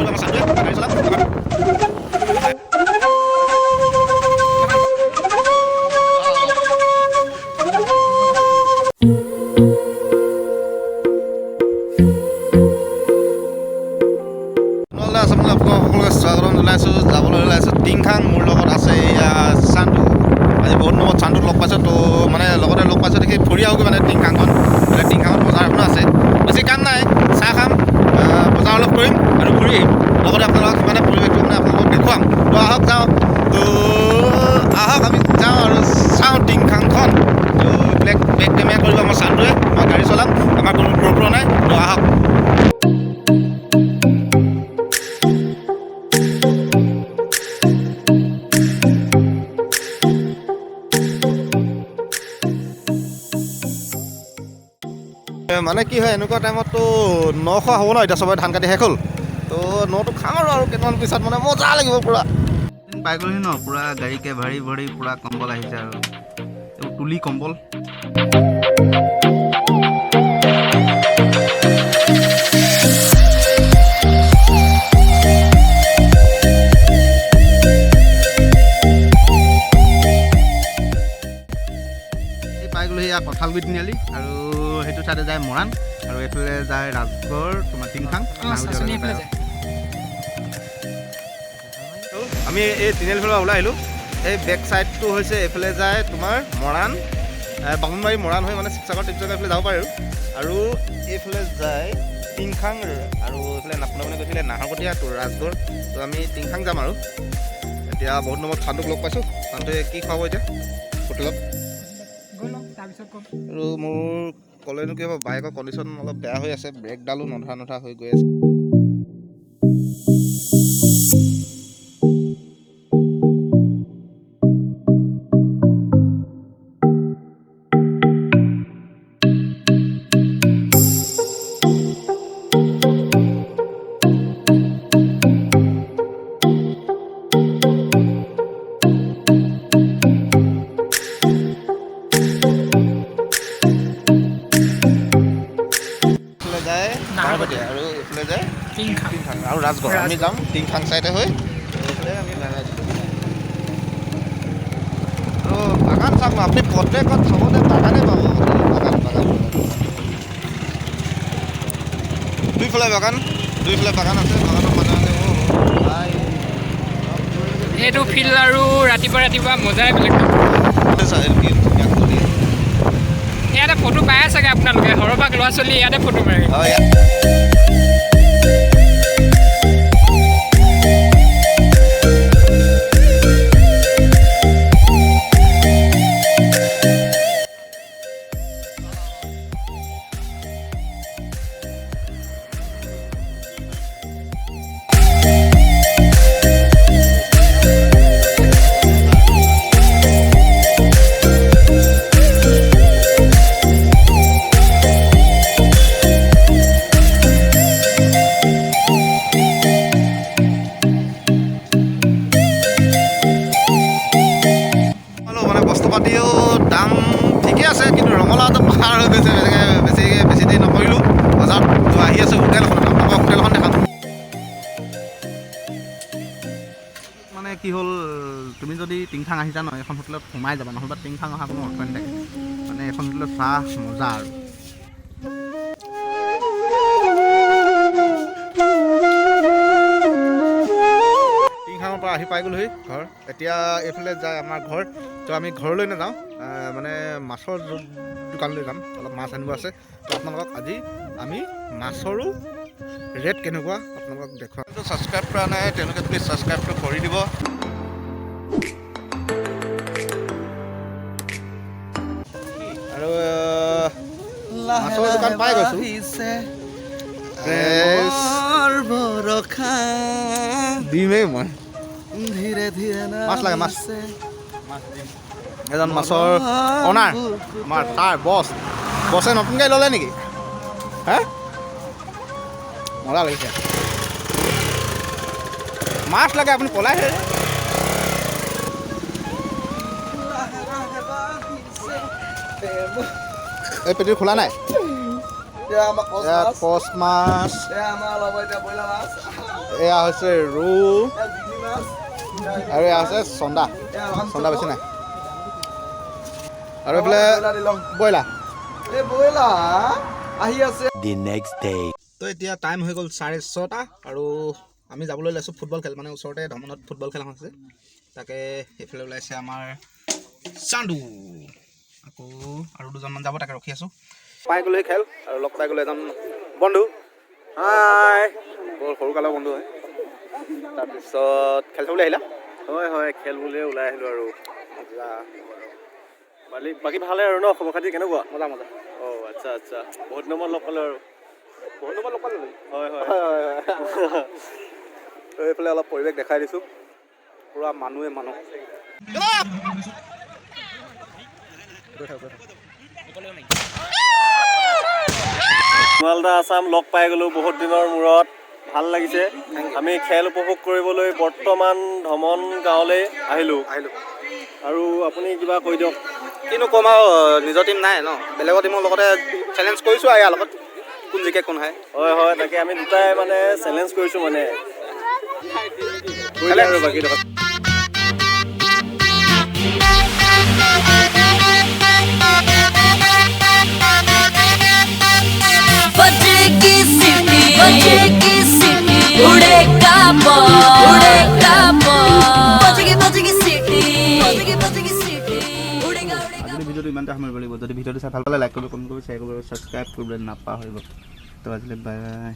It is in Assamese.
আমাৰ চানটোৱে গাড়ী চলাম সকলোকে স্বাগতম জনাইছোঁ। যাবলৈ ওলাইছোঁ tingkhang। মোৰ লগত আছে এয়া চানটো। আজি বহুত দিনত চানটোক লগ পাইছোঁ, তো মানে লগতে লগ পাইছোঁ দেখি ফুৰি আহোগৈ মানে tingkhangখন। মানে tingkhangত বজাৰ এখনো আছে, বেছি কাম নাই, চাহ খাম, বজাৰ অলপ কৰিম আৰু ঘূৰি আহিম। লগতে আপোনালোকক সিমানে পৰিৱেশটো মানে আপোনালোকক দেখুৱাম। তো আহক যাওঁ, তো আহক আমি যাওঁ আৰু চাওঁ tingkhangখন। তো বেক কেমেৰা কৰিব আমাৰ চানটোৱে, মই গাড়ী চলাম, আমাৰ কোনো প্ৰব্লেম নাই। তো আহক। মানে কি হয় এনেকুৱা টাইমততো 900 হ'ব ন, এতিয়া চবে ধান কাটি শেষ হ'ল, তো 9টো খাওঁ আৰু কেইটামান পিছত মানে মজা লাগিব পূৰা। পাই গ'লহি ন, পূৰা গাড়ীকে ভাৰী ভৰি পূৰা কম্বল আহিছে আৰু এইবোৰ তুলি কম্বল। পাই গ'লহি ইয়াৰ কঁঠালগুৰি তিনিআলি, আৰু সেইটো চাইডে যায় মৰাণ, আৰু এইফালে যায় ৰাজগড়, তোমাৰ tingkhang। আমি এই তিনিআলিৰ পৰা ওলাই আহিলোঁ। এই বেক ছাইডটো হৈছে এইফালে যায় তোমাৰ মৰাণ, বামুণবাৰী মৰাণ হৈ মানে শিৱসাগৰ এইফালে যাব পাৰে আৰু এইফালে যায় tingkhang, আৰু এইফালে নাপনা মানে গৈছিলে নাহৰকটীয়া, তো ৰাজগড়। তো আমি tingkhang যাম আৰু এতিয়া বহুত নম্বৰত চানটোক লগ পাইছোঁ। চানটোৱে কি খুৱাব এতিয়া হোটেলত আৰু মোৰ ক'লেনো কি হ'ব, বাইকৰ কণ্ডিশ্যন অলপ বেয়া হৈ আছে, ব্ৰেকডালো নধৰা হৈ গৈ আছে। আৰু এইফালে যায় tingkhang আৰু ৰাজগড়। আমি যাম tingkhang চাইডে হৈ, এইফালে আমি আৰু বাগান চাম। আপুনি প্ৰত্যেকত চাবতে বাগানেই পাব, বাগান দুইফালে বাগান আছে। বাগানৰ মানুহে এইটো ফিল্ড আৰু ৰাতিপুৱা মজাই বেলেগ। ইয়াতে ফটো পাই চাগে আপোনালোকে, সৰহভাগ ল'ৰা ছোৱালী ইয়াতে ফটো মাৰে। বস্তুপাতিও দাম ঠিকে আছে, কিন্তু ৰঙালাওটো পাৰ হৈ গৈছে। বেছি দেৰি নকৰিলোঁ, বজাৰত আহি আছোঁ হোটেলখন, আপোনালোকক হোটেলখন দেখাম। মানে কি হ'ল, তুমি যদি tingkhang আহিছা ন, এখন হোটেলত সোমাই যাবা, নহ'লে tingkhang অহা কোনো অৰ্থ নাথাকে। মানে এখন হোটেলত চাহ মজা আৰু tingkhangৰ পৰা আহি পাই গ'লোহি ঘৰ। এতিয়া এইফালে যায় আমাৰ ঘৰ। তো আমি ঘৰলৈ নাযাওঁ, মানে মাছৰ দোকানলৈ যাম, অলপ মাছ আনিব আছে। তো আপোনালোকক আজি আমি মাছৰো ৰেট কেনেকুৱা আপোনালোকক দেখুৱাম। ছাবস্ক্ৰাইব কৰা নাই তেওঁলোকে প্লিজ ছাবস্ক্ৰাইবটো কৰি দিব। আৰু মাছৰ দোকান পাই গৈছোঁ। দিমেই মই মাছ লাগে, মাছ এজন মাছৰ অনাৰ, আমাৰ তাৰ বছে নতুনকৈ ল'লে নেকি? হে মজা লাগিছে, মাছ লাগে, আপুনি পলাই হে। এই পেটি খোলা নাই, এয়া কচ মাছ, এয়া হৈছে ৰৌ, আৰু এয়া হৈছে চন্দা বেছি নাই, আৰু এইফালে ব্ৰইলাৰ। তো এতিয়া টাইম হৈ গ'ল 6:30 আৰু আমি যাবলৈ ওলাইছোঁ ফুটবল খেল, মানে ওচৰতে ধমনত ফুটবল খেল এখন আছে, তাকে সেইফালে ওলাইছে আমাৰ চান্দু, আকৌ আৰু দুজনমান যাব, তাকে ৰখি আছোঁ। পাই গ'লো সেই খেল, আৰু লগ পাই গ'লো এজন বন্ধু, হাই, বৰ সৰুকালৰ বন্ধু হয়। তাৰপিছত খেল চাবলৈ আহিলা? হয় খেল বুলিয়ে ওলাই আহিলোঁ আৰু বাকী ভালে আৰু ন? খবৰ খাতি কেনেকুৱা? মজা আচ্ছা বহুত দিনৰ মূৰত লগ পালোঁ আৰু লগ পালোঁ। হয় এইফালে অলপ পৰিৱেশ দেখাই দিছোঁ, পুৰা মানুহ। মালদা আছাম লগ পাই গ'লোঁ বহুত দিনৰ মূৰত, ভাল লাগিছে। আমি খেল উপভোগ কৰিবলৈ বৰ্তমান ধমন গাঁৱলৈ আহিলোঁ। আৰু আপুনি কিবা কৈ দিয়ক। কিনো ক'ম আৰু, নিজৰ টিম নাই ন, বেলেগৰ টিমৰ লগতে চেলেঞ্জ কৰিছোঁ আৰু ইয়াৰ লগত, কোন জিকে কোন হাৰে। হয় তাকে আমি দুটাই মানে চেলেঞ্জ কৰিছোঁ মানে আৰু বাকী লগত। ভিডিঅ'টো ইমানটা সময় লাগিব। যদি ভিডিঅ'টো চাই ভাল পালে লাইক কৰিব, কমেণ্ট কৰিব, শ্বেয়াৰ কৰিব, ছাবস্ক্ৰাইব কৰিবলৈ নাপাহৰিব। তো আজিলৈ বাই।